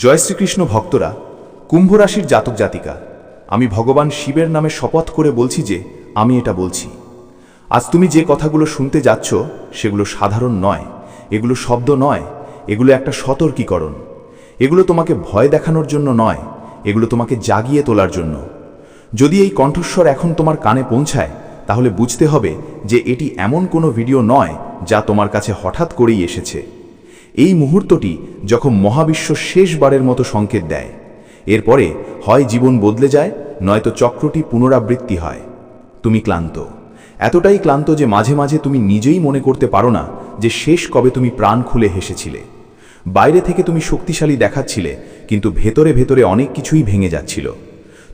জয় শ্রীকৃষ্ণ ভক্তরা, কুম্ভ রাশির জাতক জাতিকা, আমি ভগবান শিবের নামে শপথ করে বলছি যে আমি এটা বলছি। আজ তুমি যে কথাগুলো শুনতে যাচ্ছ সেগুলো সাধারণ নয়, এগুলো শব্দ নয়, এগুলো একটা সতর্কীকরণ। এগুলো তোমাকে ভয় দেখানোর জন্য নয়, এগুলো তোমাকে জাগিয়ে তোলার জন্য। যদি এই কণ্ঠস্বর এখন তোমার কানে পৌঁছায়, তাহলে বুঝতে হবে যে এটি এমন কোনো ভিডিও নয় যা তোমার কাছে হঠাৎ করেই এসেছে। এই মুহূর্তটি যখন মহাবিশ্ব শেষবারের মতো সংকেত দেয়, এরপরে হয় জীবন বদলে যায়, নয়তো চক্রটি পুনরাবৃত্তি হয়। তুমি ক্লান্ত, এতটাই ক্লান্ত যে মাঝে মাঝে তুমি নিজেই মনে করতে পারো না যে শেষ কবে তুমি প্রাণ খুলে হেসেছিলে। বাইরে থেকে তুমি শক্তিশালী দেখাচ্ছিলে, কিন্তু ভেতরে ভেতরে অনেক কিছুই ভেঙে যাচ্ছিল।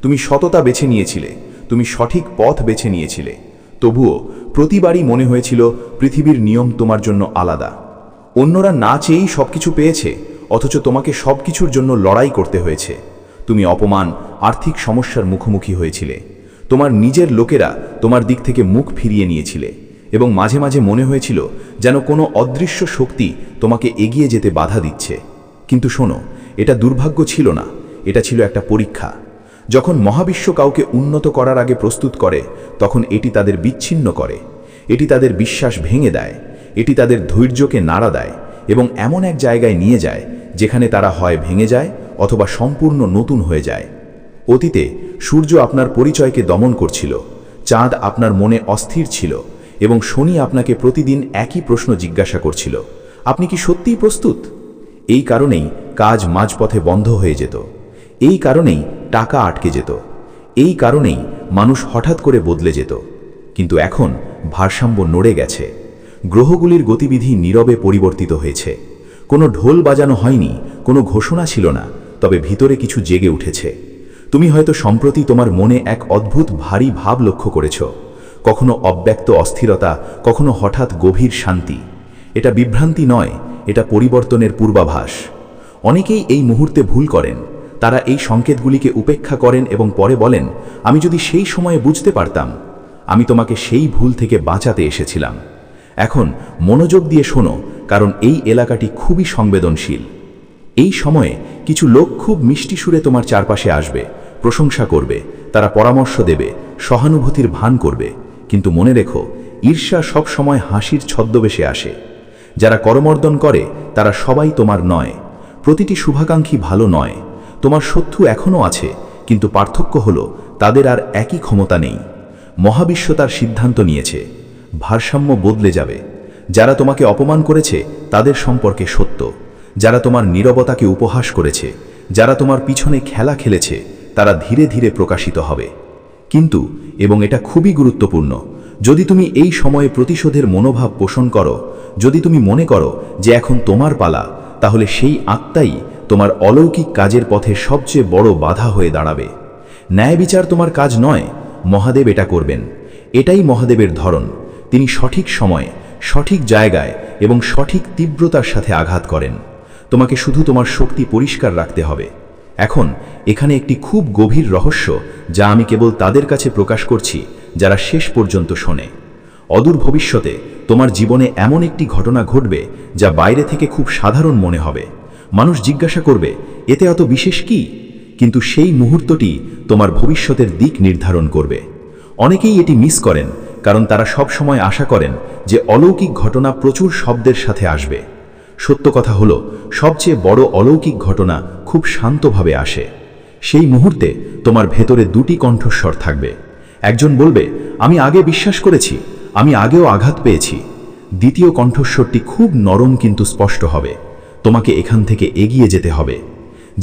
তুমি সততা বেছে নিয়েছিলে, তুমি সঠিক পথ বেছে নিয়েছিলে, তবুও প্রতিবারই মনে হয়েছিল পৃথিবীর নিয়ম তোমার জন্য আলাদা। অন্যরা না চেয়েই সবকিছু পেয়েছে, অথচ তোমাকে সবকিছুর জন্য লড়াই করতে হয়েছে। তুমি অপমান, আর্থিক সমস্যার মুখোমুখি হয়েছিলে, তোমার নিজের লোকেরা তোমার দিক থেকে মুখ ফিরিয়ে নিয়েছিলে, এবং মাঝে মাঝে মনে হয়েছিল যেন কোনো অদৃশ্য শক্তি তোমাকে এগিয়ে যেতে বাধা দিচ্ছে। কিন্তু শোনো, এটা দুর্ভাগ্য ছিল না, এটা ছিল একটা পরীক্ষা। যখন মহাবিশ্ব কাউকে উন্নত করার আগে প্রস্তুত করে, তখন এটি তাদের বিচ্ছিন্ন করে, এটি তাদের বিশ্বাস ভেঙে দেয়, এটি তাদের ধৈর্যকে নাড়া দেয় এবং এমন এক জায়গায় নিয়ে যায় যেখানে তারা হয় ভেঙে যায় অথবা সম্পূর্ণ নতুন হয়ে যায়। অতীতে সূর্য আপনার পরিচয়কে দমন করছিল, চাঁদ আপনার মনে অস্থির ছিল এবং শনি আপনাকে প্রতিদিন একই প্রশ্ন জিজ্ঞাসা করছিল, আপনি কি সত্যিই প্রস্তুত? এই কারণেই কাজ মাঝপথে বন্ধ হয়ে যেত, এই কারণেই টাকা আটকে যেত, এই কারণেই মানুষ হঠাৎ করে বদলে যেত। কিন্তু এখন ভারসাম্য নড়ে গেছে, গ্রহগুলির গতিবিধি নীরবে পরিবর্তিত হয়েছে। কোনো ঢোল বাজানো হয়নি, কোনো ঘোষণা ছিল না, তবে ভিতরে কিছু জেগে উঠেছে। তুমি হয়তো সম্প্রতি তোমার মনে এক অদ্ভুত ভারী ভাব লক্ষ্য করেছ, কখনো অব্যক্ত অস্থিরতা, কখনো হঠাৎ গভীর শান্তি। এটা বিভ্রান্তি নয়, এটা পরিবর্তনের পূর্বাভাস। অনেকেই এই মুহূর্তে ভুল করেন, তারা এই সংকেতগুলিকে উপেক্ষা করেন এবং পরে বলেন, আমি যদি সেই সময়ে বুঝতে পারতাম। আমি তোমাকে সেই ভুল থেকে বাঁচাতে এসেছিলাম। এখন মনোযোগ দিয়ে শোনো, কারণ এই এলাকাটি খুবই সংবেদনশীল। এই সময়ে কিছু লোক খুব মিষ্টি সুরে তোমার চারপাশে আসবে, প্রশংসা করবে, তারা পরামর্শ দেবে, সহানুভূতির ভান করবে। কিন্তু মনে রেখো, ঈর্ষা সব সময় হাসির ছদ্মবেশে আসে। যারা করমর্দন করে তারা সবাই তোমার নয়, প্রতিটি শুভাকাঙ্ক্ষী ভালো নয়। তোমার শত্রু এখনও আছে, কিন্তু পার্থক্য হলো তাদের আর একই ক্ষমতা নেই। মহাবিশ্ব তার সিদ্ধান্ত নিয়েছে, ভারসাম্য বদলে যাবে। যারা তোমাকে অপমান করেছে তাদের সম্পর্কে সত্য, যারা তোমার নীরবতাকে উপহাস করেছে, যারা তোমার পিছনে খেলা খেলেছে, তারা ধীরে ধীরে প্রকাশিত হবে। কিন্তু, এবং এটা খুবই গুরুত্বপূর্ণ, যদি তুমি এই সময়ে প্রতিশোধের মনোভাব পোষণ করো, যদি তুমি মনে করো যে এখন তোমার পালা, তাহলে সেই আত্মাই তোমার অলৌকিক কাজের পথে সবচেয়ে বড় বাধা হয়ে দাঁড়াবে। ন্যায় বিচার তোমার কাজ নয়, মহাদেব এটা করবেন। এটাই মহাদেবের ধরন, তিনি সঠিক সময়ে, সঠিক জায়গায় এবং সঠিক তীব্রতার সাথে আঘাত করেন। তোমাকে শুধু তোমার শক্তি পরিষ্কার রাখতে হবে। এখন এখানে একটি খুব গভীর রহস্য, যা আমি কেবল তাদের কাছে প্রকাশ করছি যারা শেষ পর্যন্ত শোনে। অদূর ভবিষ্যতে তোমার জীবনে এমন একটি ঘটনা ঘটবে যা বাইরে থেকে খুব সাধারণ মনে হবে। মানুষ জিজ্ঞাসা করবে, এতে এত বিশেষ কি? কিন্তু সেই মুহূর্তটি তোমার ভবিষ্যতের দিক নির্ধারণ করবে। অনেকেই এটি মিস করেন, কারণ তারা সব সময় আশা করেন যে অলৌকিক ঘটনা প্রচুর শব্দের সাথে আসবে। সত্য কথা হলো, সবচেয়ে বড় অলৌকিক ঘটনা খুব শান্তভাবে আসে। সেই মুহূর্তে তোমার ভেতরে দুটি কণ্ঠস্বর থাকবে। একজন বলবে, আমি আগে বিশ্বাস করেছি, আমি আগেও আঘাত পেয়েছি। দ্বিতীয় কণ্ঠস্বরটি খুব নরম কিন্তু স্পষ্ট হবে, তোমাকে এখান থেকে এগিয়ে যেতে হবে।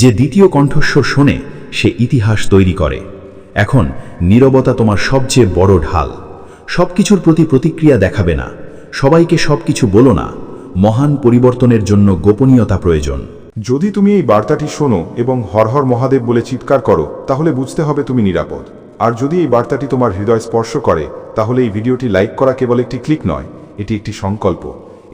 যে দ্বিতীয় কণ্ঠস্বর শোনে সে ইতিহাস তৈরি করে। এখন নীরবতা তোমার সবচেয়ে বড় ঢাল। সবকিছুর প্রতি প্রতিক্রিয়া দেখাবে না, সবাইকে সবকিছু বলো না। মহান পরিবর্তনের জন্য গোপনীয়তা প্রয়োজন। যদি তুমি এই বার্তাটি শোনো এবং হর হর মহাদেব বলে চিৎকার করো, তাহলে বুঝতে হবে তুমি নিরাপদ। আর যদি এই বার্তাটি তোমার হৃদয় স্পর্শ করে, তাহলে এই ভিডিওটি লাইক করা কেবল একটি ক্লিক নয়, এটি একটি সংকল্প।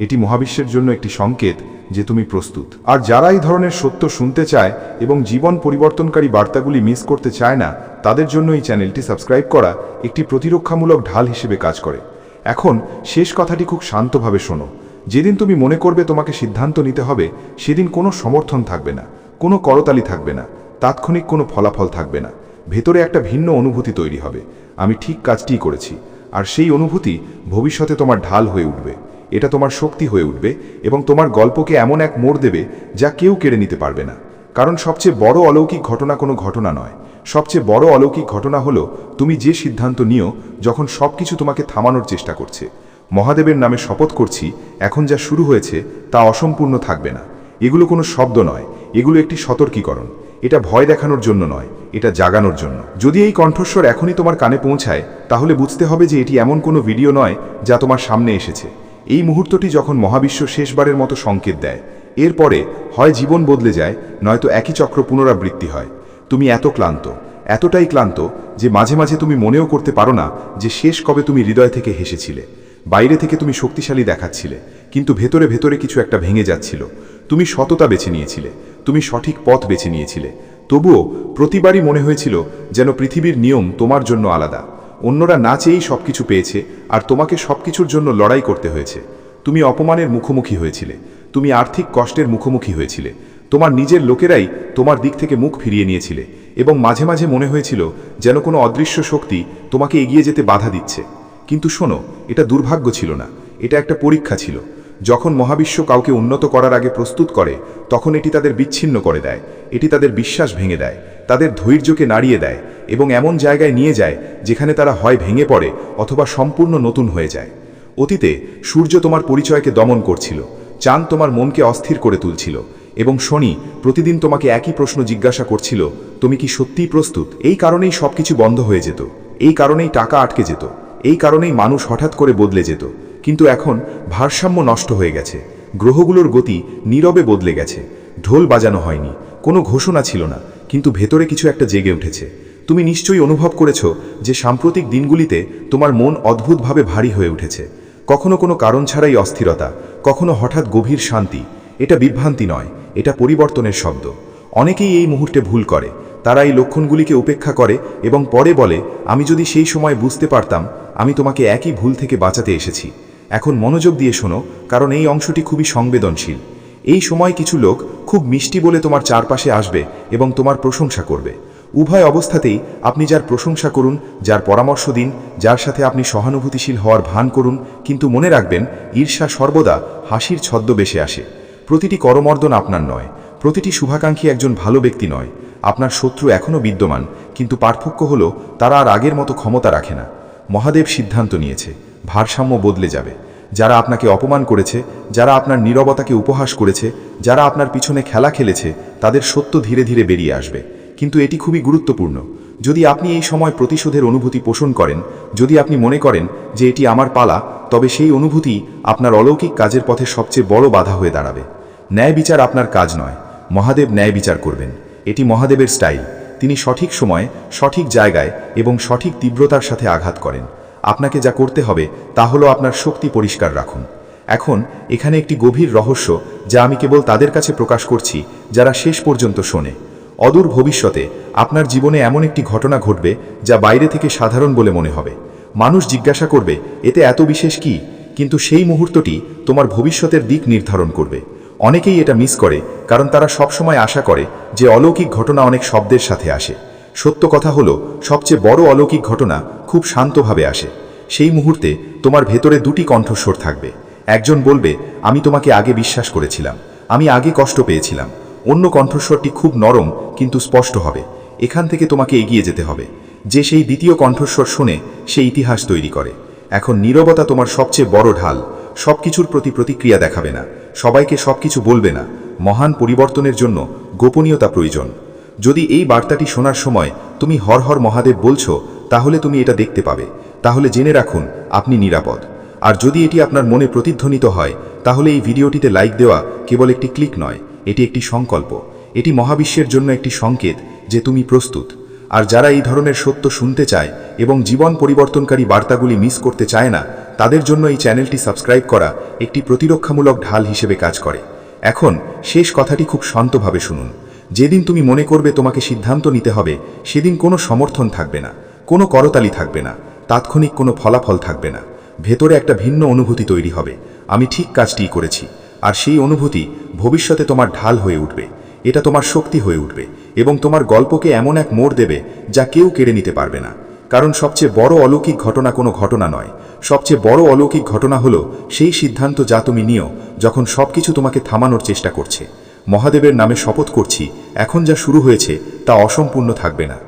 এটি মহাবিশ্বের জন্য একটি সংকেত যে তুমি প্রস্তুত। আর যারা এই ধরনের সত্য শুনতে চায় এবং জীবন পরিবর্তনকারী বার্তাগুলি মিস করতে চায় না, তাদের জন্য এই চ্যানেলটি সাবস্ক্রাইব করা একটি প্রতিরক্ষামূলক ঢাল হিসেবে কাজ করে। এখন শেষ কথাটি খুব শান্তভাবে শোনো। যেদিন তুমি মনে করবে তোমাকে সিদ্ধান্ত নিতে হবে, সেদিন কোনো সমর্থন থাকবে না, কোনো করতালি থাকবে না, তাৎক্ষণিক কোনো ফলাফল থাকবে না, ভেতরে একটা ভিন্ন অনুভূতি তৈরি হবে। আমি ঠিক কাজটিই করেছি, আর সেই অনুভূতি ভবিষ্যতে তোমার ঢাল হয়ে উঠবে। এটা তোমার শক্তি হয়ে উঠবে এবং তোমার গল্পকে এমন এক মোড় দেবে যা কেউ কেড়ে নিতে পারবে না। কারণ সবচেয়ে বড় অলৌকিক ঘটনা কোনো ঘটনা নয়, সবচেয়ে বড় অলৌকিক ঘটনা হলো তুমি যে সিদ্ধান্ত নিও যখন সবকিছু তোমাকে থামানোর চেষ্টা করছে। মহাদেবের নামে শপথ করছি, এখন যা শুরু হয়েছে তা অসম্পূর্ণ থাকবে না। এগুলো কোনো শব্দ নয়, এগুলো একটি সতর্কীকরণ। এটা ভয় দেখানোর জন্য নয়, এটা জাগানোর জন্য। যদি এই কণ্ঠস্বর এখনই তোমার কানে পৌঁছায়, তাহলে বুঝতে হবে যে এটি এমন কোনো ভিডিও নয় যা তোমার সামনে এসেছে। এই মুহূর্তটি যখন মহাবিশ্ব শেষবারের মতো সংকেত দেয়, এরপরে হয় জীবন বদলে যায়, নয়তো একই চক্র পুনরাবৃত্তি হয়। তুমি এত ক্লান্ত, এতটাই ক্লান্ত যে মাঝে মাঝে তুমি মনেও করতে পারো না যে শেষ কবে তুমি হৃদয় থেকে হেসেছিলে। বাইরে থেকে তুমি শক্তিশালী দেখাচ্ছিলে, কিন্তু ভেতরে ভেতরে কিছু একটা ভেঙে যাচ্ছিল। তুমি সততা বেছে নিয়েছিলে, তুমি সঠিক পথ বেছে নিয়েছিলে, তবুও প্রতিবারই মনে হয়েছিল যেন পৃথিবীর নিয়ম তোমার জন্য আলাদা। অন্যরা না চেয়েই সবকিছু পেয়েছে, আর তোমাকে সবকিছুর জন্য লড়াই করতে হয়েছে। তুমি অপমানের মুখোমুখি হয়েছিলে, তুমি আর্থিক কষ্টের মুখোমুখি হয়েছিলে, তোমার নিজের লোকেরাই তোমার দিক থেকে মুখ ফিরিয়ে নিয়েছিলে, এবং মাঝে মাঝে মনে হয়েছিল যেন কোনো অদৃশ্য শক্তি তোমাকে এগিয়ে যেতে বাধা দিচ্ছে। কিন্তু শোনো, এটা দুর্ভাগ্য ছিল না, এটা একটা পরীক্ষা ছিল। যখন মহাবিশ্ব কাউকে উন্নত করার আগে প্রস্তুত করে, তখন এটি তাদের বিচ্ছিন্ন করে দেয়, এটি তাদের বিশ্বাস ভেঙে দেয়, তাদের ধৈর্যকে নাড়িয়ে দেয়, এবং এমন জায়গায় নিয়ে যায় যেখানে তারা হয় ভেঙে পড়ে অথবা সম্পূর্ণ নতুন হয়ে যায়। অতীতে সূর্য তোমার পরিচয়কে দমন করছিল, চাঁদ তোমার মনকে অস্থির করে তুলছিল, এবং শনি প্রতিদিন তোমাকে একই প্রশ্ন জিজ্ঞাসা করছিল, তুমি কি সত্যিই প্রস্তুত? এই কারণেই সবকিছু বন্ধ হয়ে যেত, এই কারণেই টাকা আটকে যেত, এই কারণেই মানুষ হঠাৎ করে বদলে যেত। কিন্তু এখন ভারসাম্য নষ্ট হয়ে গেছে, গ্রহগুলোর গতি নীরবে বদলে গেছে। ঢোল বাজানো হয়নি, কোনো ঘোষণা ছিল না, কিন্তু ভেতরে কিছু একটা জেগে উঠেছে। তুমি নিশ্চয়ই অনুভব করেছ যে সাম্প্রতিক দিনগুলিতে তোমার মন অদ্ভুতভাবে ভারী হয়ে উঠেছে। কখনো কোনো কারণ ছাড়াই অস্থিরতা, কখনো হঠাৎ গভীর শান্তি। এটা বিভ্রান্তি নয়, এটা পরিবর্তনের শব্দ। অনেকেই এই মুহূর্তে ভুল করে, তারা এই লক্ষণগুলিকে উপেক্ষা করে এবং পরে বলে, আমি যদি সেই সময় বুঝতে পারতাম। আমি তোমাকে একই ভুল থেকে বাঁচাতে এসেছি। এখন মনোযোগ দিয়ে শোনো, কারণ এই অংশটি খুবই সংবেদনশীল। এই সময় কিছু লোক খুব মিষ্টি বলে তোমার চারপাশে আসবে এবং তোমার প্রশংসা করবে। উভয় অবস্থাতেই আপনি যার প্রশংসা করুন, যার পরামর্শ দিন, যার সাথে আপনি সহানুভূতিশীল হওয়ার ভান করুন, কিন্তু মনে রাখবেন, ঈর্ষা সর্বদা হাসির ছদ্মবেশে আসে। প্রতিটি করমর্দন আপনার নয়, প্রতিটি শুভাকাঙ্ক্ষী একজন ভালো ব্যক্তি নয়। আপনার শত্রু এখনও বিদ্যমান, কিন্তু পার্থক্য হলো তারা আর আগের মতো ক্ষমতা রাখে না। মহাদেব সিদ্ধান্ত নিয়েছে, ভারসাম্য বদলে যাবে। যারা আপনাকে অপমান করেছে, যারা আপনার নীরবতাকে উপহাস করেছে, যারা আপনার পিছনে খেলা খেলেছে, তাদের সত্য ধীরে ধীরে বেরিয়ে আসবে। কিন্তু এটি খুবই গুরুত্বপূর্ণ। যদি আপনি এই সময় প্রতিশোধের অনুভূতি পোষণ করেন, যদি আপনি মনে করেন যে এটি আমার পালা, তবে সেই অনুভূতি আপনার অলৌকিক কাজের পথে সবচেয়ে বড় বাধা হয়ে দাঁড়াবে। ন্যায় বিচার আপনার কাজ নয়, মহাদেব ন্যায় বিচার করবেন। এটি মহাদেবের স্টাইল। তিনি সঠিক সময়ে, সঠিক জায়গায় এবং সঠিক তীব্রতার সাথে আঘাত করেন। আপনাকে যা করতে হবে তা হলো আপনার শক্তি পরিষ্কার রাখুন। এখন এখানে একটি গভীর রহস্য, যা আমি কেবল তাদের কাছে প্রকাশ করছি যারা শেষ পর্যন্ত শোনে। অদূর ভবিষ্যতে আপনার জীবনে এমন একটি ঘটনা ঘটবে যা বাইরে থেকে সাধারণ বলে মনে হবে। মানুষ জিজ্ঞাসা করবে, এতে এত বিশেষ কি? কিন্তু সেই মুহূর্তটি তোমার ভবিষ্যতের দিক নির্ধারণ করবে। অনেকেই এটা মিস করে, কারণ তারা সবসময় আশা করে যে অলৌকিক ঘটনা অনেক শব্দের সাথে আসে। সত্য কথা হলো, সবচেয়ে বড় অলৌকিক ঘটনা খুব শান্তভাবে আসে। সেই মুহূর্তে তোমার ভেতরে দুটি কণ্ঠস্বর থাকবে। একজন বলবে, আমি তোমাকে আগে বিশ্বাস করেছিলাম, আমি আগে কষ্ট পেয়েছিলাম। অন্য কণ্ঠস্বরটি খুব নরম কিন্তু স্পষ্ট হবে, এখান থেকে তোমাকে এগিয়ে যেতে হবে। যে সেই দ্বিতীয় কণ্ঠস্বর শুনে সে ইতিহাস তৈরি করে। এখন নীরবতা তোমার সবচেয়ে বড় ঢাল। সবকিছুর প্রতি প্রতিক্রিয়া দেখাবে না, সবাইকে সবকিছু বলবে না। মহান পরিবর্তনের জন্য গোপনীয়তা প্রয়োজন। যদি এই বার্তাটি শোনার সময় তুমি হর হর মহাদেব বলছো, তাহলে তুমি এটা দেখতে পাবে। তাহলে জেনে রাখুন, আপনি নিরাপদ। আর যদি এটি আপনার মনে প্রতিধ্বনিত হয়, তাহলে এই ভিডিওটিতে লাইক দেওয়া কেবল একটি ক্লিক নয়, এটি একটি সংকল্প। এটি মহাবিশ্বের জন্য একটি সংকেত যে তুমি প্রস্তুত। আর যারা এই ধরনের সত্য শুনতে চায় এবং জীবন পরিবর্তনকারী বার্তাগুলি মিস করতে চায় না, তাদের জন্য এই চ্যানেলটি সাবস্ক্রাইব করা একটি প্রতিরক্ষামূলক ঢাল হিসেবে কাজ করে। এখন শেষ কথাটি খুব শান্তভাবে শুনুন। যেদিন তুমি মনে করবে তোমাকে সিদ্ধান্ত নিতে হবে, সেদিন কোনো সমর্থন থাকবে না, কোনো করতালি থাকবে না, তাৎক্ষণিক কোনো ফলাফল থাকবে না। ভেতরে একটা ভিন্ন অনুভূতি তৈরি হবে, আমি ঠিক কাজটিই করেছি। আর সেই অনুভূতি ভবিষ্যতে তোমার ঢাল হয়ে উঠবে। এটা তোমার শক্তি হয়ে উঠবে এবং তোমার গল্পকে এমন এক মোড় দেবে যা কেউ কেড়ে নিতে পারবে না। কারণ সবচেয়ে বড় অলৌকিক ঘটনা কোনো ঘটনা নয়, সবচেয়ে বড় অলৌকিক ঘটনা হলো সেই সিদ্ধান্ত যা তুমি নিও যখন সবকিছু তোমাকে থামানোর চেষ্টা করছে। মহাদেবের নামে শপথ করছি, এখন যা শুরু হয়েছে তা অসম্পূর্ণ থাকবে না।